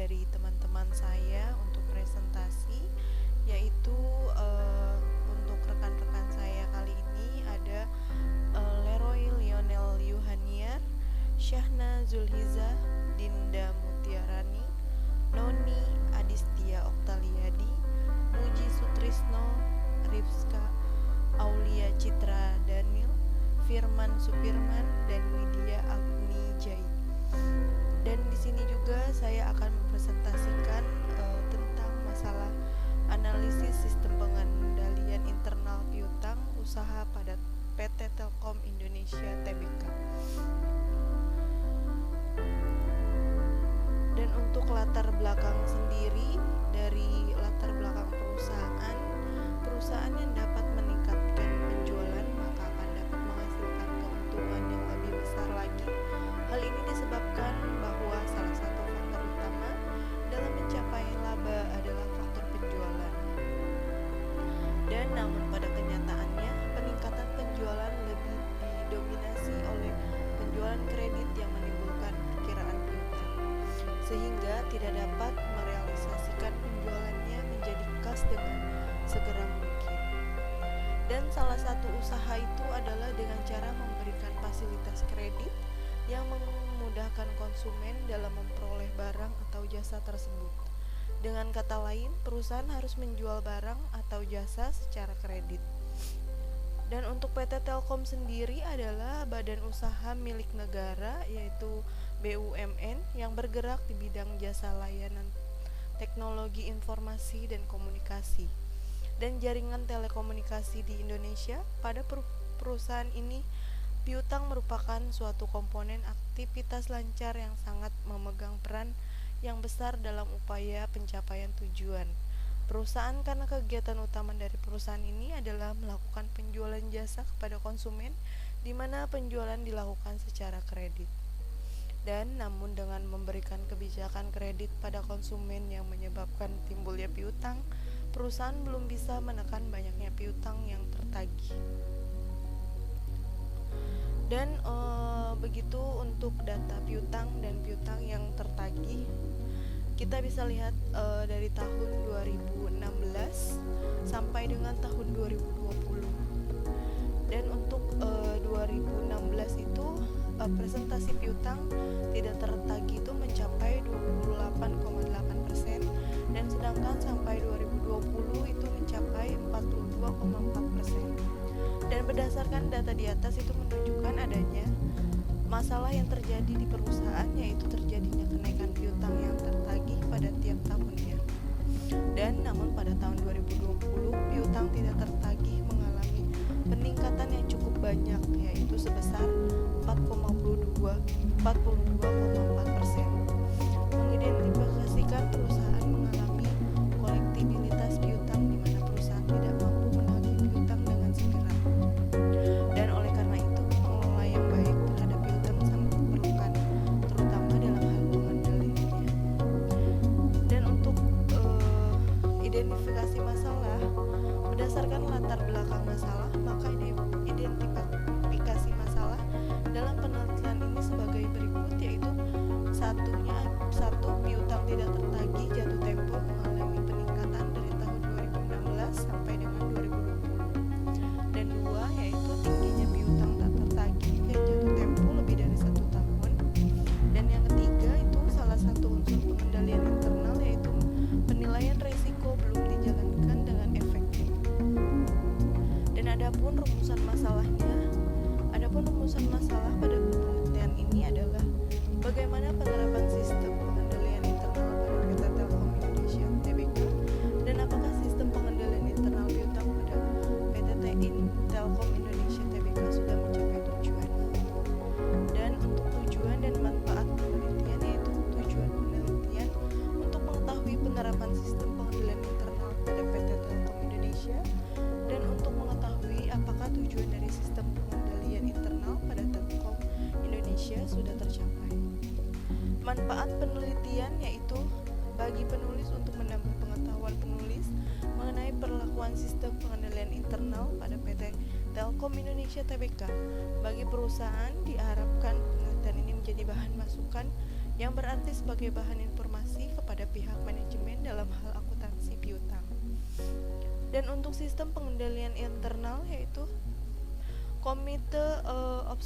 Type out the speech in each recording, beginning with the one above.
dari teman-teman saya untuk presentasi, yaitu untuk rekan-rekan saya kali ini ada Leroy Lionel Yuhaniar, Syahna Zulhiza, Dinda Mutiarani, Noni Adistia Oktaliadi, Muji Sutrisno, Rifska Aulia Citra Daniel, Firman Supirman, dan Widya Agni Jai. Dan di sini juga saya akan mempresentasikan tentang masalah analisis sistem pengendalian internal piutang usaha pada PT Telkom Indonesia Tbk. Dan untuk latar belakang sendiri, dari latar belakang perusahaan yang dapat meningkatkan penjualan maka akan dapat menghasilkan keuntungan yang lebih besar lagi. Hal ini disebabkan bahwa salah satu faktor utama dalam mencapai laba adalah faktor penjualan. Dan namun pada kenyataannya, peningkatan penjualan lebih didominasi oleh penjualan kredit yang menimbulkan perkiraan piutang, sehingga tidak dapat merealisasikan penjualannya menjadi kas dengan segera mungkin. Dan salah satu usaha itu adalah dengan cara memberikan fasilitas kredit yang memudahkan konsumen dalam memperoleh barang atau jasa tersebut. Dengan kata lain, perusahaan harus menjual barang atau jasa secara kredit. Dan untuk PT Telkom sendiri adalah badan usaha milik negara, yaitu BUMN yang bergerak di bidang jasa layanan teknologi informasi dan komunikasi dan jaringan telekomunikasi di Indonesia. Pada perusahaan ini, piutang merupakan suatu komponen aktivitas lancar yang sangat memegang peran yang besar dalam upaya pencapaian tujuan perusahaan, karena kegiatan utama dari perusahaan ini adalah melakukan penjualan jasa kepada konsumen, di mana penjualan dilakukan secara kredit. Dan namun dengan memberikan kebijakan kredit pada konsumen yang menyebabkan timbulnya piutang, perusahaan belum bisa menekan banyaknya piutang yang tertagih. Dan begitu untuk data piutang dan piutang yang tertagih, kita bisa lihat dari tahun 2016 sampai dengan tahun 2020. Dan untuk 2016 itu presentasi piutang tidak tertagih itu mencapai 28,8%, dan sedangkan sampai 2020 itu mencapai 42,4%. Dan berdasarkan data di atas itu menunjukkan adanya masalah yang terjadi di perusahaan, yaitu terjadinya kenaikan piutang yang tertagih pada tiap tahunnya. Dan namun pada tahun 2020 piutang tidak tertagih mengalami peningkatan yang cukup banyak, yaitu sebesar 42,4%. Mengidentifikasikan perusahaan mengalami kolektibilitas piutang, di mana perusahaan tidak mampu menagih piutang dengan segera. Dan oleh karena itu, pengelola yang baik terhadap piutang sangat diperlukan, terutama dalam hal pengendaliannya. Dan untuk identifikasi masalah, berdasarkan latar belakang masalah, maka identifikasi masalah dalam penelitian ini sebagai berikut, yaitu satu, piutang tidak tertagih jatuh tempo mengalami peningkatan dari tahun 2016 sampai dengan 2020. Dan dua, yaitu tingginya piutang tak tertagih yang jatuh tempo lebih dari 1 tahun. Dan yang ketiga itu salah satu unsur pengendalian internal, yaitu penilaian risiko belum dijalankan dengan efektif. Dan adapun rumusan masalah pada penelitian ini adalah bagaimana penerapan sistem pengendalian internal pada PT Telkom Indonesia Tbk, dan apakah sistem pengendalian internal piutang pada PT Telkom Indonesia Tbk sudah mencapai tujuan. Dan untuk tujuan dan manfaat penelitian, yaitu tujuan penelitian untuk mengetahui penerapan sistem pengendalian internal pada PT Telkom Indonesia, dan untuk mengetahui apakah tujuan dari sistem pengendalian internal pada Telkom Indonesia sudah tercapai. Manfaat penelitian yaitu bagi penulis untuk menambah pengetahuan penulis mengenai perlakuan sistem pengendalian internal pada PT Telkom Indonesia Tbk. Bagi perusahaan diharapkan penelitian ini menjadi bahan masukan yang berarti sebagai bahan informasi kepada pihak manajemen dalam hal akuntansi piutang. Dan untuk sistem pengendalian internal yaitu Committee of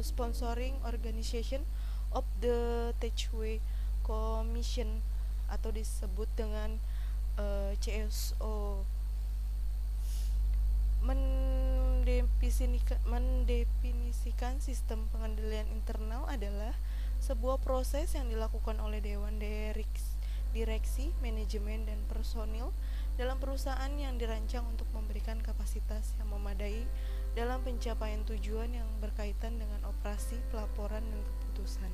Sponsoring Organization of the Techway Commission atau disebut dengan CSO mendefinisikan sistem pengendalian internal adalah sebuah proses yang dilakukan oleh Dewan Direksi, Manajemen, dan Personil dalam perusahaan yang dirancang untuk memberikan kapasitas yang memadai dalam pencapaian tujuan yang berkaitan dengan operasi, pelaporan, dan keputusan.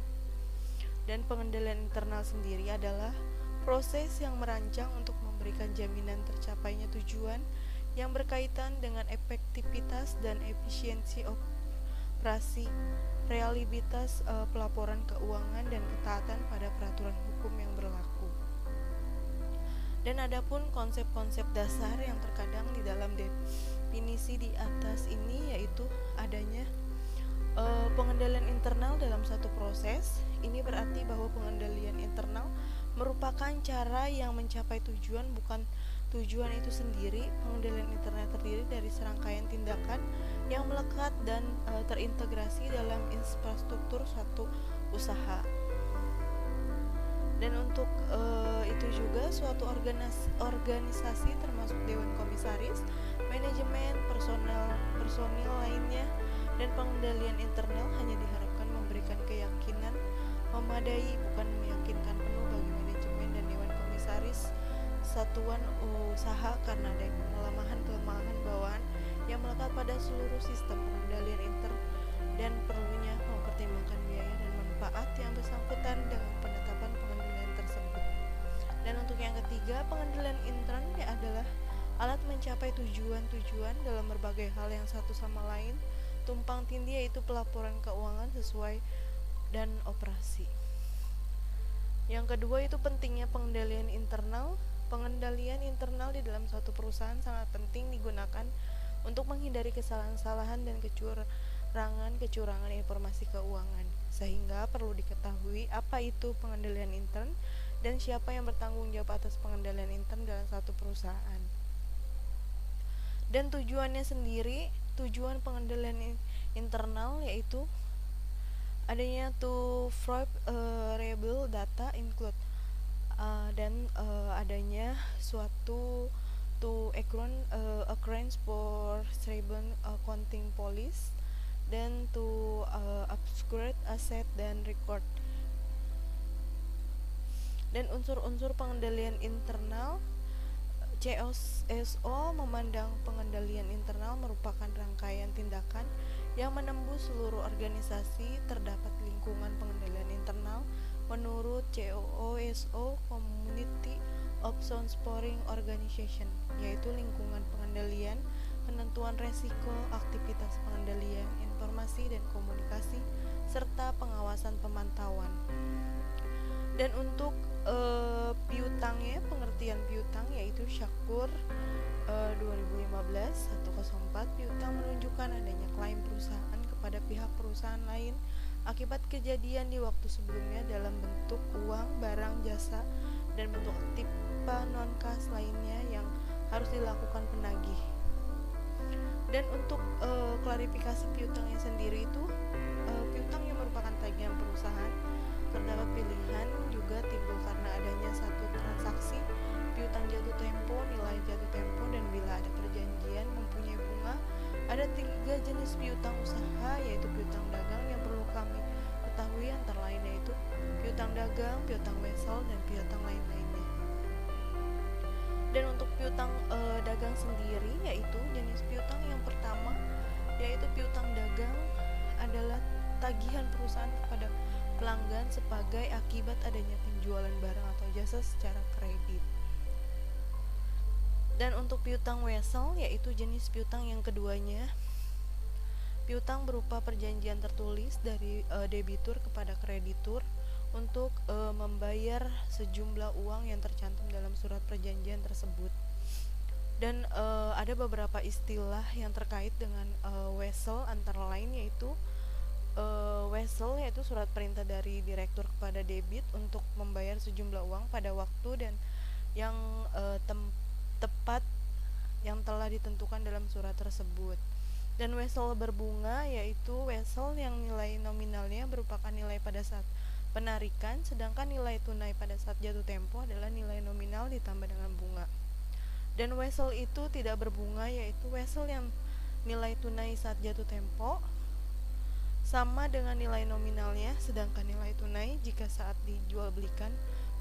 Dan pengendalian internal sendiri adalah proses yang merancang untuk memberikan jaminan tercapainya tujuan yang berkaitan dengan efektivitas dan efisiensi operasi, reliabilitas pelaporan keuangan, dan ketaatan pada peraturan hukum yang berlaku. Dan adapun konsep-konsep dasar yang terkadang di dalam definisi di atas ini yaitu adanya pengendalian internal dalam satu proses. Ini berarti bahwa pengendalian internal merupakan cara yang mencapai tujuan, bukan tujuan itu sendiri. Pengendalian internal terdiri dari serangkaian tindakan yang melekat dan terintegrasi dalam infrastruktur suatu usaha. Dan untuk itu juga suatu organisasi termasuk dewan komisaris, manajemen, personil lainnya, dan pengendalian internal hanya diharapkan memberikan keyakinan memadai, bukan meyakinkan penuh bagi manajemen dan dewan komisaris satuan usaha karena ada kelemahan bawaan yang melekat pada seluruh sistem pengendalian dan perlunya mempertimbangkan biaya dan manfaat yang bersangkutan dengan penetapan pengendalian tersebut. Dan untuk yang ketiga, pengendalian intern adalah alat mencapai tujuan-tujuan dalam berbagai hal yang satu sama lain tumpang tindih, yaitu pelaporan keuangan sesuai dan operasi. Yang kedua itu pentingnya pengendalian internal. Pengendalian internal di dalam suatu perusahaan sangat penting digunakan untuk menghindari kesalahan-kesalahan dan kecurangan informasi keuangan. Sehingga perlu diketahui apa itu pengendalian intern dan siapa yang bertanggung jawab atas pengendalian intern dalam satu perusahaan. Dan tujuannya sendiri, tujuan pengendalian internal yaitu adanya to provide reliable data include dan adanya suatu to occurrence for stable accounting policy dan to upgrade asset dan record. Dan unsur-unsur pengendalian internal, CSO memandang pengendalian internal merupakan rangkaian tindakan yang menembus seluruh organisasi. Terdapat lingkungan pengendalian internal menurut CSO, Community of Sponsoring Organization, yaitu lingkungan pengendalian, penentuan resiko, aktivitas pengendalian, informasi dan komunikasi, serta pengawasan pemantauan. Dan untuk piutangnya, pengertian piutang yaitu Syakur 2015-104, piutang menunjukkan adanya klaim perusahaan kepada pihak perusahaan lain akibat kejadian di waktu sebelumnya dalam bentuk uang, barang, jasa, dan bentuk aktiva non-kas lainnya yang harus dilakukan penagih. Dan untuk klarifikasi piutangnya sendiri itu, piutang yang merupakan tagihan perusahaan. Terdapat pilihan juga timbul karena adanya satu transaksi, piutang jatuh tempo, nilai jatuh tempo, dan bila ada perjanjian mempunyai bunga. Ada 3 jenis piutang usaha, yaitu piutang dagang yang perlu kami ketahui antara lain yaitu piutang dagang, piutang wesel, dan piutang lain-lainnya. Dan untuk piutang dagang sendiri yaitu jenis piutang yang pertama yaitu piutang dagang adalah tagihan perusahaan kepada pelanggan sebagai akibat adanya penjualan barang atau jasa secara kredit. Dan untuk piutang wesel yaitu jenis piutang yang keduanya, piutang berupa perjanjian tertulis dari debitur kepada kreditur untuk membayar sejumlah uang yang tercantum dalam surat perjanjian tersebut. Dan ada beberapa istilah yang terkait dengan wesel, antara lain yaitu wesel, yaitu surat perintah dari direktur kepada debit untuk membayar sejumlah uang pada waktu dan yang tepat yang telah ditentukan dalam surat tersebut. Dan wesel berbunga yaitu wesel yang nilai nominalnya merupakan nilai pada saat penarikan, sedangkan nilai tunai pada saat jatuh tempo adalah nilai nominal ditambah dengan bunga. Dan wesel itu tidak berbunga yaitu wesel yang nilai tunai saat jatuh tempo sama dengan nilai nominalnya, sedangkan nilai tunai jika saat dijual belikan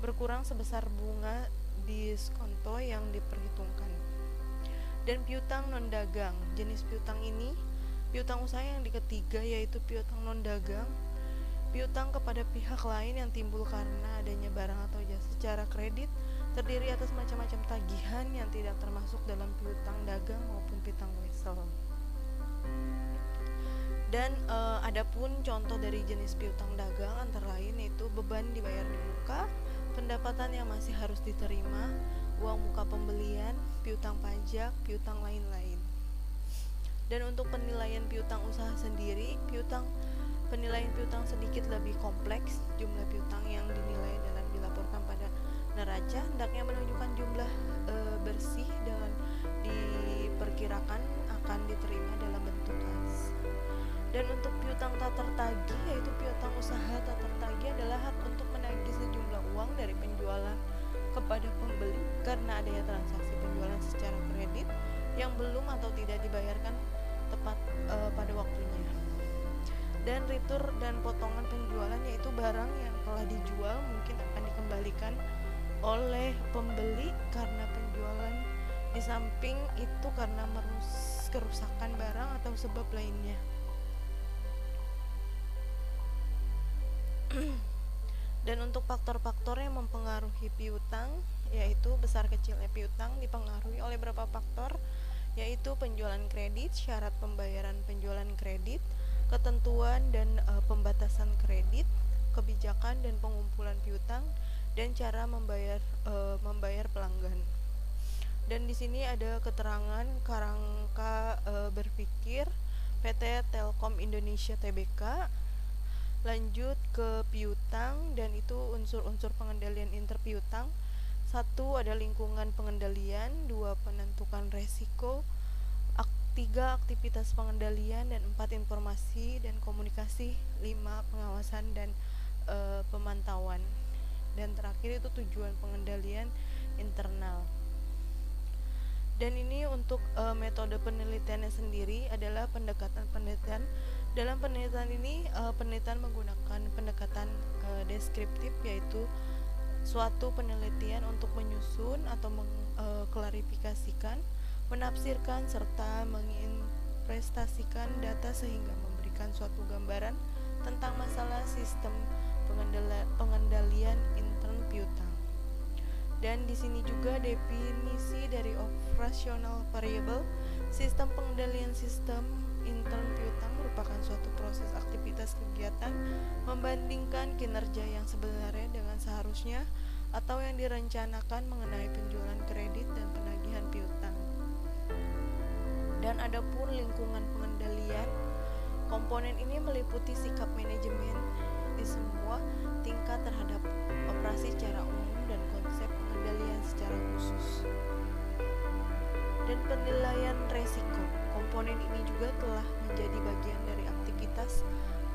berkurang sebesar bunga diskonto yang diperhitungkan. Dan piutang non dagang, jenis piutang ini piutang usaha yang ketiga yaitu piutang non dagang. Piutang kepada pihak lain yang timbul karena adanya barang atau jasa secara kredit terdiri atas macam-macam tagihan yang tidak termasuk dalam piutang dagang maupun piutang wesel. Dan adapun contoh dari jenis piutang dagang antara lain yaitu beban dibayar di muka, pendapatan yang masih harus diterima, uang muka pembelian, piutang pajak, piutang lain-lain. Dan untuk penilaian piutang usaha sendiri, penilaian piutang sedikit lebih kompleks. Jumlah piutang yang dinilai dan dilaporkan pada neraca hendaknya menunjukkan jumlah bersih dengan diperkirakan akan diterima dalam bentuk kas. Dan untuk piutang tak tertagih, yaitu piutang usaha tak tertagih adalah hak untuk menagih sejumlah uang dari penjualan kepada pembeli karena adanya transaksi penjualan secara kredit yang belum atau tidak dibayarkan tepat pada waktunya. Dan retur dan potongan penjualan yaitu barang yang telah dijual mungkin akan dikembalikan oleh pembeli karena penjualan, di samping itu karena kerusakan barang atau sebab lainnya. Dan untuk faktor-faktor yang mempengaruhi piutang yaitu besar kecilnya piutang dipengaruhi oleh beberapa faktor, yaitu penjualan kredit, syarat pembayaran penjualan kredit, ketentuan dan pembatasan kredit, kebijakan dan pengumpulan piutang, dan cara membayar pelanggan. Dan di sini ada keterangan kerangka berpikir PT Telkom Indonesia Tbk. Lanjut ke piutang, dan itu unsur-unsur pengendalian interpiutang. 1 ada lingkungan pengendalian, 2 penentukan resiko, 3 aktivitas pengendalian, dan 4 informasi dan komunikasi, 5 pengawasan dan pemantauan, dan terakhir itu tujuan pengendalian internal. Dan ini untuk metode penelitiannya sendiri adalah pendekatan penelitian. Dalam penelitian ini penelitian menggunakan pendekatan deskriptif, yaitu suatu penelitian untuk menyusun atau mengklarifikasikan, menafsirkan serta menginvestasikan data sehingga memberikan suatu gambaran tentang masalah sistem pengendalian intern piutang. Dan di sini juga definisi dari operational variable. Sistem pengendalian sistem intern piutang merupakan suatu proses aktivitas kegiatan membandingkan kinerja yang sebenarnya dengan seharusnya atau yang direncanakan mengenai penjualan kredit dan penagihan piutang. Dan adapun lingkungan pengendalian, komponen ini meliputi sikap manajemen di semua tingkat terhadap operasi secara umum dan konsep pengendalian secara khusus. Dan penilaian resiko, komponen ini juga telah menjadi bagian dari aktivitas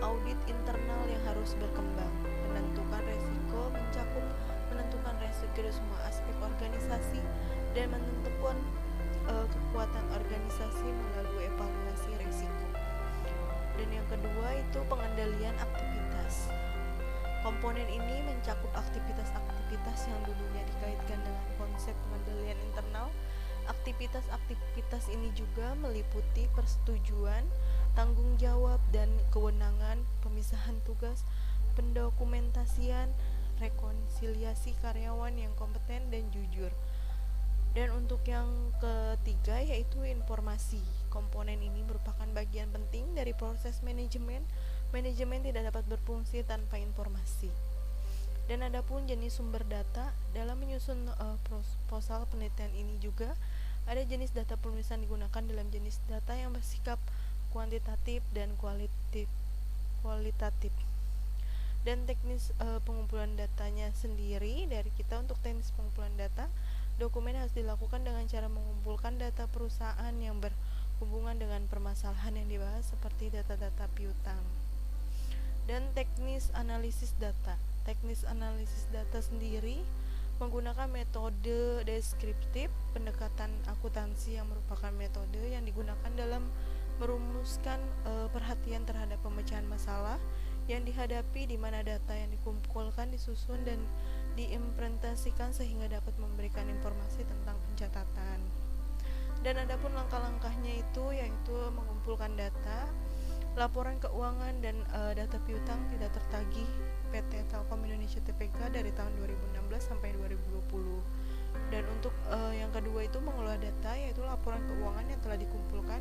audit internal yang harus berkembang. Menentukan resiko mencakup menentukan resiko dari semua aspek organisasi dan menentukan kekuatan organisasi melalui evaluasi resiko. Dan yang kedua itu pengendalian aktivitas. Komponen ini mencakup aktivitas-aktivitas yang dulunya dikaitkan dengan konsep pengendalian internal. Aktivitas-aktivitas ini juga meliputi persetujuan, tanggung jawab dan kewenangan, pemisahan tugas, pendokumentasian, rekonsiliasi karyawan yang kompeten dan jujur. Dan untuk yang ketiga yaitu informasi. Komponen ini merupakan bagian penting dari proses manajemen. Manajemen tidak dapat berfungsi tanpa informasi. Dan adapun jenis sumber data dalam menyusun proposal penelitian ini juga ada jenis data penulisan digunakan dalam jenis data yang bersikap kuantitatif dan kualitatif. kualitatif. Dan teknis pengumpulan datanya sendiri dari kita, untuk teknis pengumpulan data, dokumen harus dilakukan dengan cara mengumpulkan data perusahaan yang berhubungan dengan permasalahan yang dibahas seperti data-data piutang. Dan teknis analisis data. Teknis analisis data sendiri menggunakan metode deskriptif, pendekatan akuntansi yang merupakan metode yang digunakan dalam merumuskan perhatian terhadap pemecahan masalah yang dihadapi, di mana data yang dikumpulkan, disusun, dan diimplementasikan sehingga dapat memberikan informasi tentang pencatatan. Dan adapun langkah-langkahnya itu yaitu mengumpulkan data, laporan keuangan dan data piutang tidak tertagih PT Telkom Indonesia Tbk dari tahun 2016 sampai 2020. Dan untuk yang kedua itu mengelola data, yaitu laporan keuangan yang telah dikumpulkan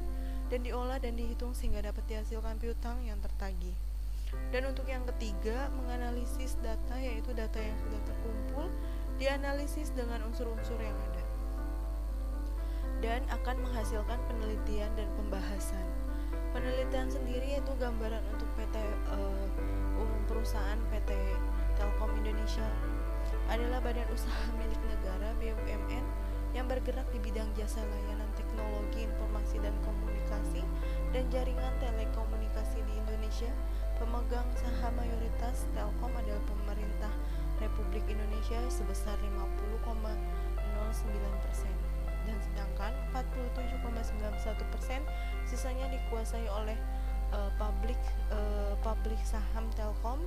dan diolah dan dihitung sehingga dapat dihasilkan piutang yang tertagih. Dan untuk yang ketiga, menganalisis data, yaitu data yang sudah terkumpul dianalisis dengan unsur-unsur yang ada dan akan menghasilkan penelitian dan pembahasan. Penelitian sendiri yaitu gambaran untuk PT umum perusahaan PT Telkom Indonesia adalah badan usaha milik negara BUMN yang bergerak di bidang jasa layanan teknologi informasi dan komunikasi dan jaringan telekomunikasi di Indonesia. Pemegang saham mayoritas Telkom adalah pemerintah Republik Indonesia sebesar 50,09%, dan sedangkan 47,91% sisanya dikuasai oleh publik saham Telkom,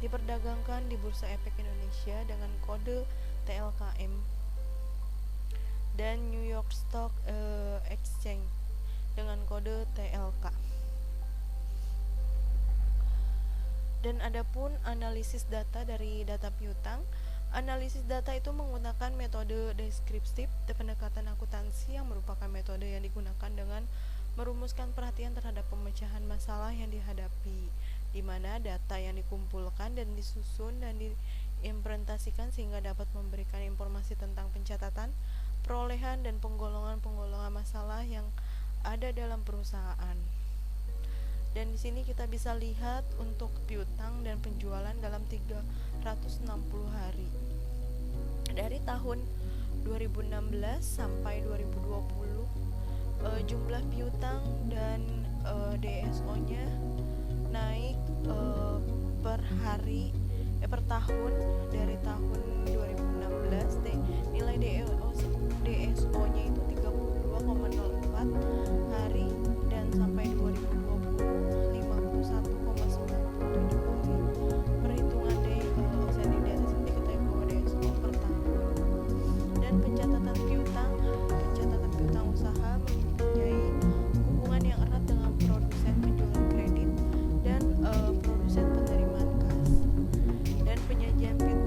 diperdagangkan di Bursa Efek Indonesia dengan kode TLKM dan New York Stock Exchange dengan kode TLK. Dan adapun analisis data dari data piutang, analisis data itu menggunakan metode deskriptif, pendekatan akuntansi yang merupakan metode yang digunakan dengan merumuskan perhatian terhadap pemecahan masalah yang dihadapi, di mana data yang dikumpulkan dan disusun dan diimplementasikan sehingga dapat memberikan informasi tentang pencatatan, perolehan, dan penggolongan masalah yang ada dalam perusahaan. Dan di sini kita bisa lihat untuk piutang dan penjualan dalam 360 hari. Dari tahun 2016 sampai 2020, jumlah piutang dan DSO-nya naik per tahun. Dari tahun 2016 nilai DSO-nya itu 32,04 hari, dan sampai 2020 51,97 hari. Perhitungan outstanding data sendiri kita bahwa DSO per tahun. Dan pencatatan piutang usaha mempunyai hubungan yang erat dengan produsen penjualan kredit dan produsen penerimaan kas. Dan penyajian piutang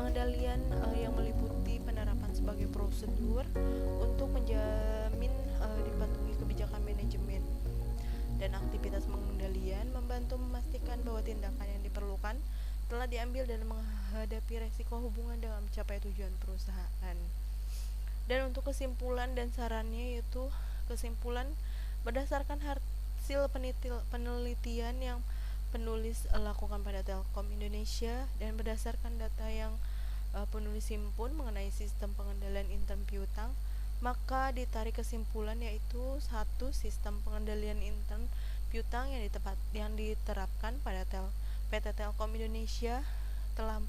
pengendalian yang meliputi penerapan sebagai prosedur untuk menjamin dipatuhi kebijakan manajemen dan aktivitas pengendalian, membantu memastikan bahwa tindakan yang diperlukan telah diambil dan menghadapi resiko hubungan dengan mencapai tujuan perusahaan. Dan untuk kesimpulan dan sarannya, yaitu kesimpulan berdasarkan hasil penelitian yang penulis lakukan pada Telkom Indonesia dan berdasarkan data yang penulis himpun mengenai sistem pengendalian intern piutang, maka ditarik kesimpulan yaitu satu, sistem pengendalian intern piutang yang diterapkan pada PT Telkom Indonesia telah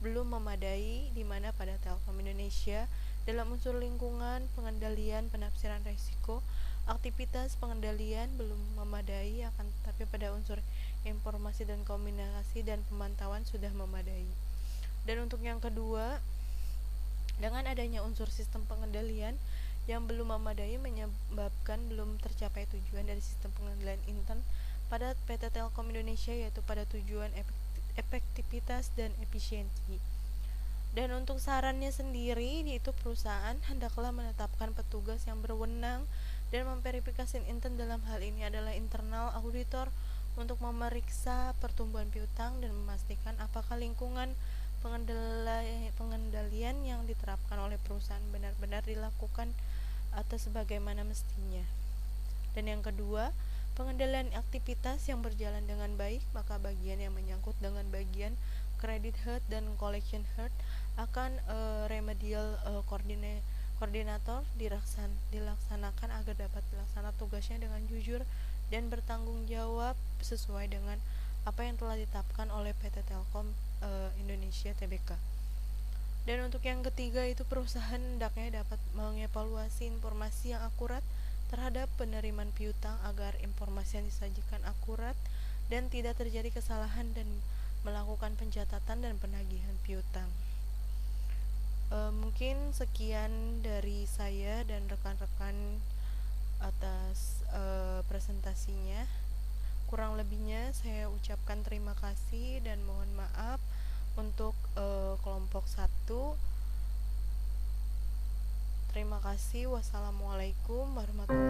belum memadai, di mana pada Telkom Indonesia dalam unsur lingkungan pengendalian penafsiran risiko aktivitas pengendalian belum memadai, akan tetapi pada unsur informasi dan komunikasi dan pemantauan sudah memadai. Dan untuk yang kedua, dengan adanya unsur sistem pengendalian yang belum memadai menyebabkan belum tercapai tujuan dari sistem pengendalian intern pada PT Telkom Indonesia, yaitu pada tujuan efektivitas dan efisiensi. Dan untuk sarannya sendiri, yaitu perusahaan hendaklah menetapkan petugas yang berwenang dan memverifikasi intern, dalam hal ini adalah internal auditor, untuk memeriksa pertumbuhan piutang dan memastikan apakah lingkungan pengendalian yang diterapkan oleh perusahaan benar-benar dilakukan atau sebagaimana mestinya. Dan yang kedua, pengendalian aktivitas yang berjalan dengan baik, maka bagian yang menyangkut dengan bagian credit head dan collection head akan remedial koordinator dilaksanakan agar dapat dilaksanakan tugasnya dengan jujur dan bertanggung jawab sesuai dengan apa yang telah ditetapkan oleh PT Telkom Indonesia Tbk. Dan untuk yang ketiga, itu perusahaan hendaknya dapat mengevaluasi informasi yang akurat terhadap penerimaan piutang agar informasi yang disajikan akurat dan tidak terjadi kesalahan, dan melakukan pencatatan dan penagihan piutang. Mungkin sekian dari saya dan rekan-rekan atas presentasinya. Kurang lebihnya saya ucapkan terima kasih dan mohon maaf. Untuk kelompok 1, terima kasih. Wassalamualaikum warahmatullahi wabarakatuh.